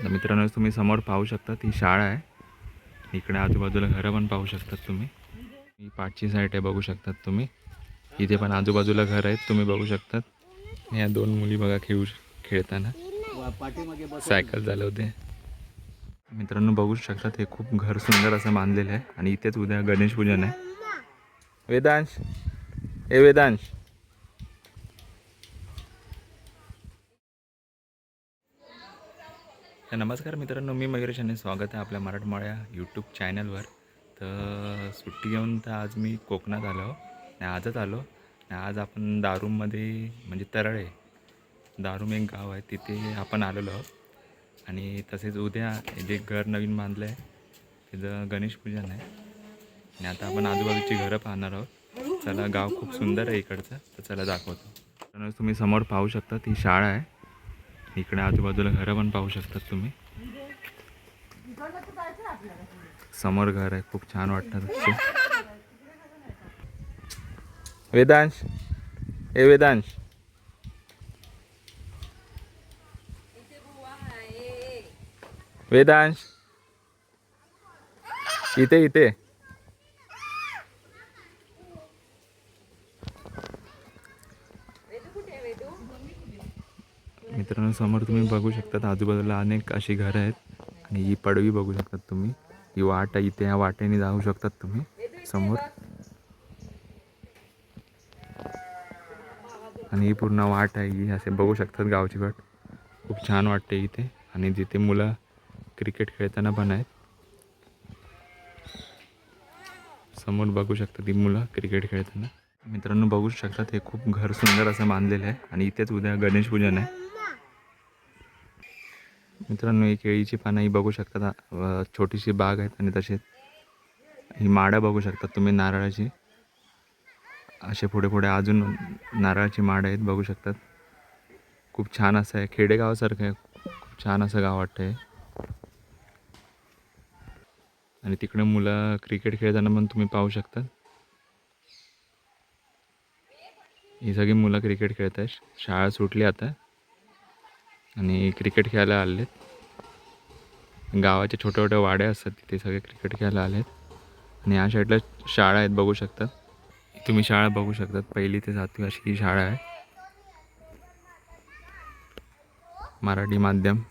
मित्रांनो तुम्ही समोर पाहू शकता ही शाळा आहे. इकडे आजूबाजूला घरं पण पाहू शकतात तुम्ही. ही पाठची साईड आहे बघू शकतात तुम्ही. इथे पण आजूबाजूला घर आहेत तुम्ही बघू शकतात. या दोन मुली बघा खेळताना सायकल चालवते. मित्रांनो बघू शकतात हे खूप घर सुंदर असं बांधलेलं आहे आणि इथेच उद्या गणेश पूजन आहे. वेदांश वेदांश नमस्कार मित्रांनो, मी मयूरेश आणि स्वागत आहे आपल्या मराठमोळ्या यूट्यूब चॅनलवर. तर सुट्टी घेऊन तर आज मी कोकणात आलो आणि आजच आलो आणि आज आपण दारूममध्ये म्हणजे तरळे दारूम एक गाव आहे तिथे आपण आलेलो आहोत. आणि तसेच उद्या जे घर नवीन बांधलं आहे तिथं गणेश पूजन आहे आणि आता आपण आजूबाजूची घरं पाहणार आहोत. चला, गाव खूप सुंदर आहे इकडचं, तर चला दाखवतो. तुम्ही समोर पाहू शकता ती शाळा आहे. इकडे आजूबाजूला घरं पण पाहू शकतात तुम्ही. समोर घर आहे, खूप छान वाटतं तसे. वेदांश वेदांश वेदांश इथे इथे मित्रांनो समोर तुम्ही बघू शकता आजूबाजूला अनेक अशी घरं आहेत आणि ही पडवी बघू शकतात तुम्ही. ही वाट आहे, इथे ह्या वाटेने जाऊ शकतात तुम्ही समोर. आणि ही पूर्ण वाट आहे, ही असे बघू शकतात गावची वाट. खूप छान वाटते इथे आणि जिथे मुलं क्रिकेट खेळताना पण आहेत. समोर बघू शकता ती मुलं क्रिकेट खेळताना. मित्रांनो बघू शकतात हे खूप घर सुंदर असं बांधलेलं आहे आणि इथेच उद्या गणेश पूजन आहे. मित्रांनो ही केळीची पानं ही बघू शकता, छोटीशी बाग आहेत आणि तसेच ही माडं बघू शकतात तुम्ही नारळाची. असे पुढे पुढे अजून नारळाची माड आहेत बघू शकतात. खूप छान असं आहे, खेडेगावासारखं आहे, खूप छान असं गाव वाटतं आहे. आणि तिकडे मुलं क्रिकेट खेळताना पण तुम्ही पाहू शकता. ही सगळी मुलं क्रिकेट खेळत आहेत. शाळा सुटली आता आणि क्रिकेट खेळायला आलेत. गावाचे छोटे छोटे वाडे असतात तिथे सगळे क्रिकेट खेळायला आलेत. आणि या साईडला शाळा आहेत बघू शकतात तुम्ही. शाळा बघू शकतात, 1ली ते 7वी अशी ही शाळा आहे, मराठी माध्यम.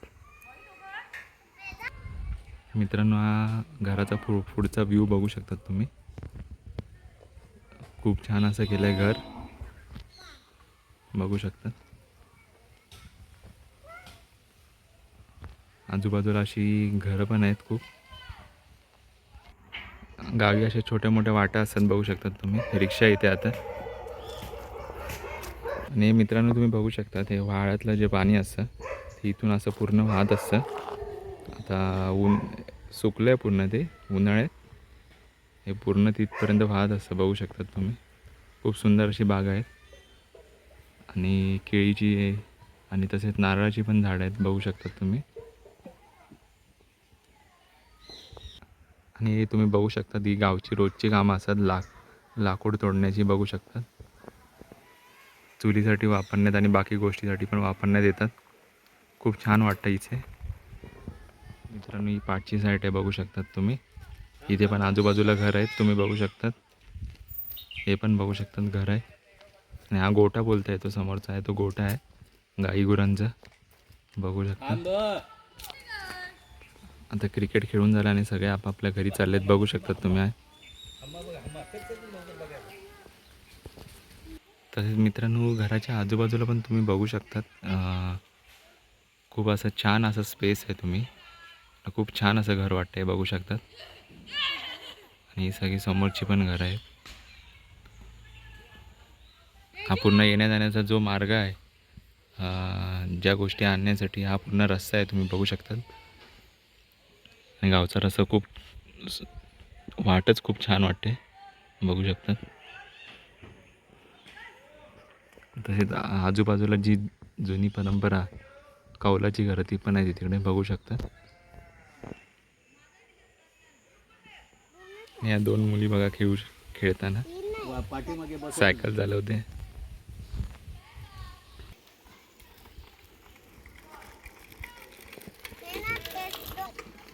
मित्रांनो हा घराचा पुढचा व्ह्यू बघू शकतात तुम्ही. खूप छान असं केलं आहे घर बघू शकतात. आजूबाजूला अशी घरं पण आहेत खूप. गावी अशा छोट्या मोठ्या वाटा असतात बघू शकतात तुम्ही. रिक्षा इथे आता. आणि मित्रांनो तुम्ही बघू शकता ते व्हाळातलं जे पाणी असतं ते इथून असं पूर्ण वाहत असतं. आता सुकलं आहे पूर्ण ते उन्हाळ्यात, हे पूर्ण तिथपर्यंत वाहत असतं बघू शकतात तुम्ही. खूप सुंदर अशी बाग आहे आणि केळीची आणि तसेच नारळाची पण झाडं आहेत बघू शकतात तुम्ही. आणि तुम्ही बघू शकता ही गावची रोजची कामं असतात, लाकूड तोडण्याची बघू शकतात. चुलीसाठी वापरण्यात आणि बाकी गोष्टीसाठी पण वापरण्यात येतात. खूप छान वाटतं इथे. मित्रांनो ही पाठची साईड आहे बघू शकतात तुम्ही. इथे पण आजूबाजूला घर आहेत तुम्ही बघू शकतात. हे पण बघू शकतात घर आहे. आणि हा गोठा बोलता येतो समोरचा आहे तो गोठा आहे गाई गुरांचा बघू शकता. आता क्रिकेट खेळून झालं आणि सगळे आपापल्या घरी चाललेत बघू शकतात तुम्ही. तसेच मित्रांनो घराच्या आजूबाजूला पण तुम्ही बघू शकतात, खूप असं छान असं स्पेस आहे तुम्ही. खूप छान असं घर वाटतंय बघू शकतात. आणि ही सगळी समोरची पण घरं आहेत. हा पूर्ण येण्या जाण्याचा जो मार्ग आहे, ज्या गोष्टी आणण्यासाठी हा पूर्ण रस्ता आहे तुम्ही बघू शकतात. आणि गावचा रस्ता खूप वाटच खूप छान वाटते बघू शकतात. तसेच आजूबाजूला जी जुनी परंपरा कौलाची घरं ती पण आहे तिकडे बघू शकता. या दोन मुली बघा खेळताना सायकल चालवते.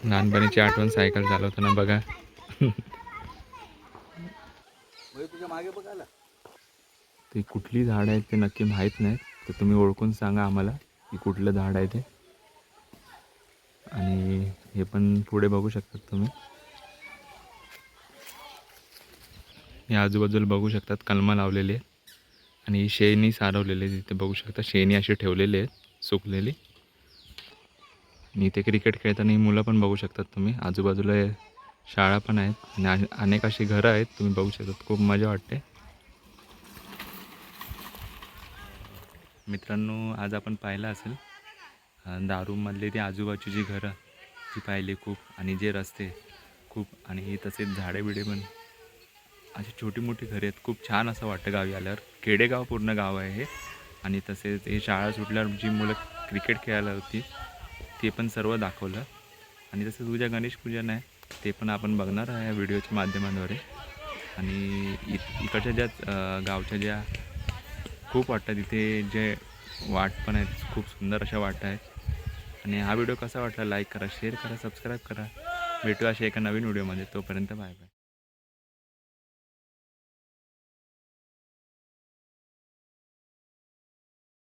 लहानपणीची आठवण सायकल चालवताना बघा. तुझ्या मागे बघायला ते कुठली झाड आहेत ते नक्की माहीत नाही, तर तुम्ही ओळखून सांगा आम्हाला की कुठलं झाड आहे ते. आणि हे पण पुढे बघू शकतात तुम्ही. या आजूबाजूला बघू शकतात कलमं लावलेली आहेत आणि शेणी सारवलेले तिथे बघू शकता. शेणी अशी ठेवलेली आहेत सुकलेली. आणि इथे क्रिकेट खेळताना ही मुलं पण बघू शकतात तुम्ही. आजूबाजूला शाळा पण आहेत आणि अनेक अशी घरं आहेत तुम्ही बघू शकतात. खूप मजा वाटते. मित्रांनो, आज आपण पाहिलं असेल दारूमधले ती आजूबाजूची घरं ती पाहिली खूप, आणि जे रस्ते खूप, आणि तसेच झाडे बिडे पण. अशी छोटी मोठी घरे आहेत. खूप छान असं वाटतं गावी आल्यावर. खेडेगाव पूर्ण गाव आहे हे. आणि तसेच हे शाळा सुटल्यावर जी मुलं क्रिकेट खेळायला होती ते पण सर्व दाखवलं. आणि तसंच उद्या गणेश पूजन आहे, ते पण आपण बघणार आहे या व्हिडिओच्या माध्यमाद्वारे. आणि इकडच्या ज्या गावच्या ज्या खूप वाटतात तिथे जे वाट पण आहेत, खूप सुंदर अशा वाट आहेत. आणि हा व्हिडिओ कसा वाटला लाईक करा, शेअर करा, सबस्क्राईब करा. भेटू अशा एका नवीन व्हिडिओमध्ये. तोपर्यंत बाय बाय.